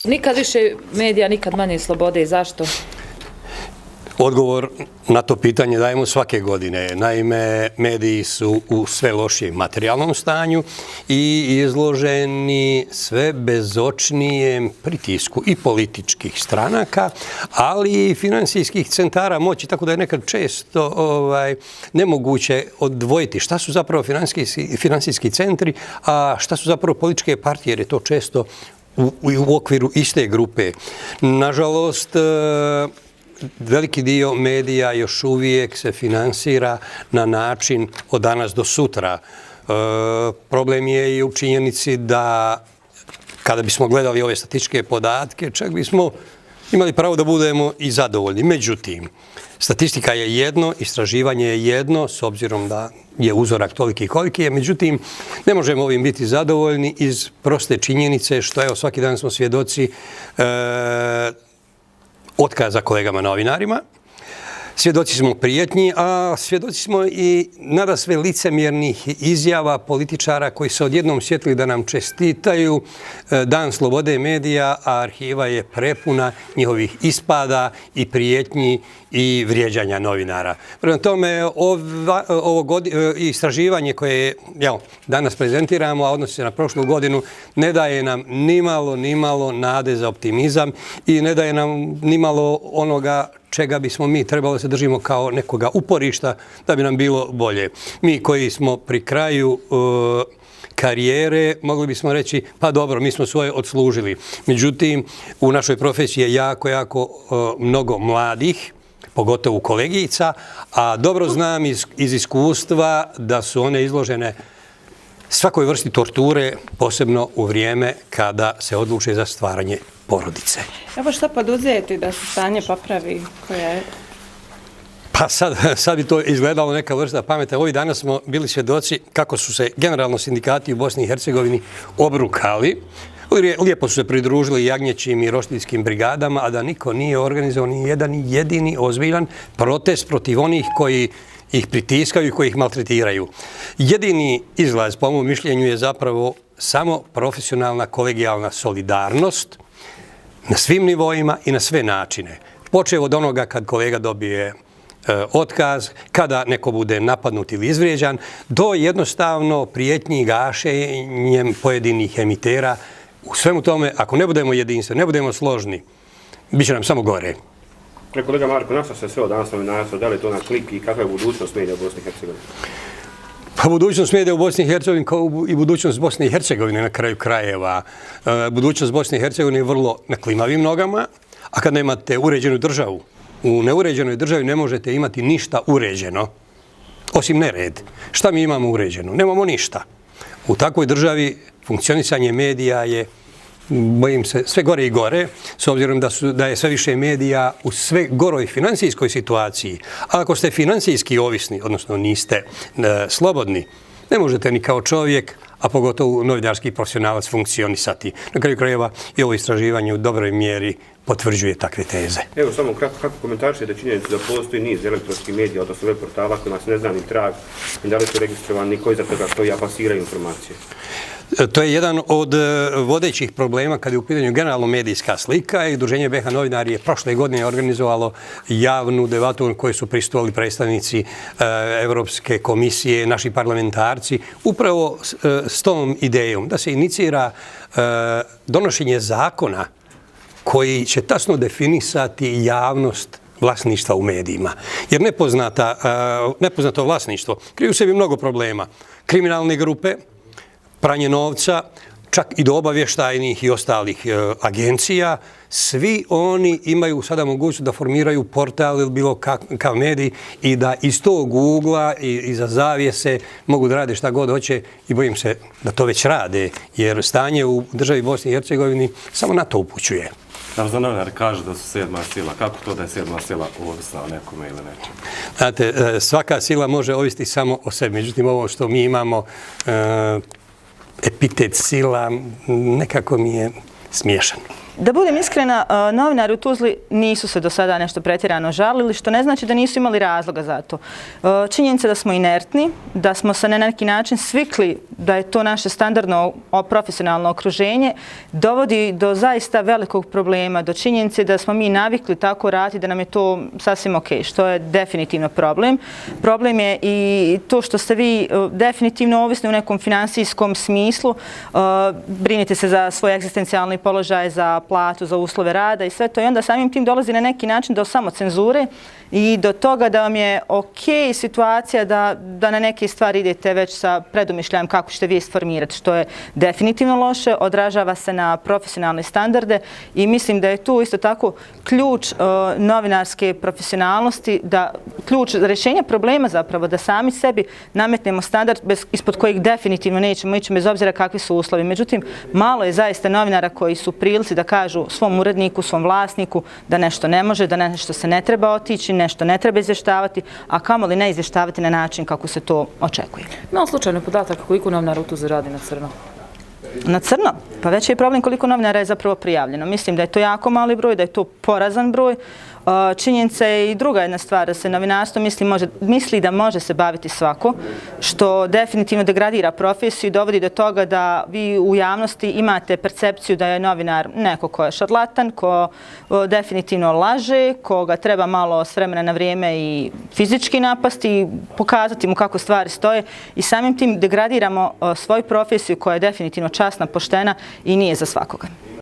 Nikad više medija, nikad manje slobode. Zašto? Odgovor na to pitanje dajemo svake godine. Naime, mediji su u sve lošijem materijalnom stanju i izloženi sve bezočnijem pritisku i političkih stranaka, ali i finansijskih centara moći, tako da je nekad često nemoguće odvojiti šta su zapravo finansijski centri, a šta su zapravo političke partije, jer je to često u okviru iste grupe. Nažalost, veliki dio medija još uvijek se finansira na način od danas do sutra. Problem je i u činjenici da kada bismo gledali ove statističke podatke, čak bismo imali pravo da budemo i zadovoljni. Međutim, statistika je jedno, istraživanje je jedno, s obzirom da je uzorak toliki koliki je. Međutim, ne možemo ovim biti zadovoljni iz proste činjenice što, evo, svaki dan smo svjedoci otkaza kolegama novinarima. Svjedoci smo prijetnji, a svjedoci smo i nadasve licemjernih izjava političara koji se odjednom sjetili da nam čestitaju Dan slobode medija, a arhiva je prepuna njihovih ispada i prijetnji i vrijeđanja novinara. Prema tome, ovo istraživanje koje danas prezentiramo, a odnosi se na prošlu godinu, ne daje nam nimalo nade za optimizam i ne daje nam nimalo onoga čega bismo mi trebali se držimo kao nekoga uporišta da bi nam bilo bolje. Mi koji smo pri kraju karijere, mogli bismo reći, pa dobro, mi smo svoje odslužili. Međutim, u našoj profesiji je jako mnogo mladih, pogotovo kolegica, a dobro znam iz iskustva da su one izložene svakoj vrsti torture, posebno u vrijeme kada se odluče za stvaranje porodice. Evo šta poduzeti da se stanje popravi? Pa sad bi to izgledalo neka vrsta pameta. Ovih danas smo bili svjedoci kako su se generalno sindikati u Bosni i Hercegovini obrukali. Lijepo su se pridružili jagnjećim i roštiljskim brigadama, a da niko nije organizovao ni jedan jedini ozbiljan protest protiv onih koji ih pritiskaju i koji ih maltretiraju. Jedini izlaz, po mom mišljenju, je zapravo samo profesionalna kolegijalna solidarnost na svim nivoima i na sve načine. Počev od onoga kad kolega dobije otkaz, kada neko bude napadnut ili izvrijeđan, do jednostavno prijetnji gašenjem pojedinih emitera. U svemu tome, ako ne budemo jedinstveni, ne budemo složni, bit će nam samo gore. Kolega Marko, na što se sve od danas novinarstva, da li je to na klik i kakva je budućnost medija u Bosni i Hercegovini? Pa budućnost medija u Bosni i Hercegovini kao i budućnost Bosne i Hercegovine na kraju krajeva. Budućnost Bosne i Hercegovine je vrlo na klimavim nogama, a kad nemate uređenu državu, u neuređenoj državi ne možete imati ništa uređeno, osim nered. Šta mi imamo uređeno? Nemamo ništa. U takvoj državi funkcionisanje medija je, bojim se, sve gore i gore, s obzirom da je sve više medija u sve goroj finansijskoj situaciji. A ako ste finansijski ovisni, odnosno niste slobodni, ne možete ni kao čovjek, a pogotovo novinarski profesionalac, funkcionisati. Na kraju krajeva i ovo istraživanje u dobroj mjeri potvrđuje takve teze. Evo samo kako komentarčite činjenicu da postoji niz elektronskih medija, odnosno web portala kojima se ne zna ni trag, i da li su registrovani, koji za toga stoji, a plasiraju informacije. To je jedan od vodećih problema kada je u pitanju generalno medijska slika i Udruženje BiH novinari je prošle godine organizovalo javnu debatu u kojoj su prisustvovali predstavnici Evropske komisije, naši parlamentarci, upravo s tom idejom da se inicira donošenje zakona koji će tačno definisati javnost vlasništva u medijima. Jer nepoznato vlasništvo krije u sebi mnogo problema. Kriminalne grupe, pranje novca, čak i do obavještajnih i ostalih agencija, svi oni imaju sada mogućnost da formiraju portal ili bilo kakav medij i da iz tog ugla i iza zavjese mogu da rade šta god hoće i bojim se da to već rade, jer stanje u državi Bosni i Hercegovini samo na to upućuje. Da za novinar kaže da su sedma sila. Kako to da je sedma sila ovisna o nekome ili nečem? Znate, svaka sila može ovisiti samo o sebi. Međutim, ovo što mi imamo, epitet sila, nekako mi je smiješan. Da budem iskrena, novinari u Tuzli nisu se do sada nešto pretjerano žalili, što ne znači da nisu imali razloga za to. Činjenica da smo inertni, da smo se na neki način svikli da je to naše standardno profesionalno okruženje, dovodi do zaista velikog problema, do činjenice da smo mi navikli tako raditi, da nam je to sasvim ok, što je definitivno problem. Problem je i to što ste vi definitivno ovisni u nekom finansijskom smislu, brinite se za svoj egzistencijalni položaj, za platu, za uslove rada i sve to, i onda samim tim dolazi na neki način do samocenzure i do toga da vam je ok situacija da na neke stvari idete već sa predumišljajem kako ćete vi isformirati, što je definitivno loše, odražava se na profesionalne standarde i mislim da je tu isto tako ključ novinarske profesionalnosti, ključ rješenja problema zapravo, da sami sebi nametnemo standard ispod kojih definitivno nećemo ići bez obzira kakvi su uslovi. Međutim, malo je zaista novinara koji su u prilici da kažu svom uredniku, svom vlasniku da nešto ne može, da nešto se ne treba otići, nešto ne treba izvještavati, a kamoli ne izvještavati na način kako se to očekuje. Imamo slučajno podatak koliko novinara u Tuzli radi na crno? Na crno? Pa veći je problem koliko novinara je zapravo prijavljeno. Mislim da je to jako mali broj, da je to porazan broj. Činjenica je i druga jedna stvar, da se novinarstvo misli da može se baviti svako, što definitivno degradira profesiju i dovodi do toga da vi u javnosti imate percepciju da je novinar neko ko je šarlatan, ko definitivno laže, koga treba malo s vremena na vrijeme i fizički napasti i pokazati mu kako stvari stoje i samim tim degradiramo svoju profesiju koja je definitivno časna, poštena i nije za svakoga.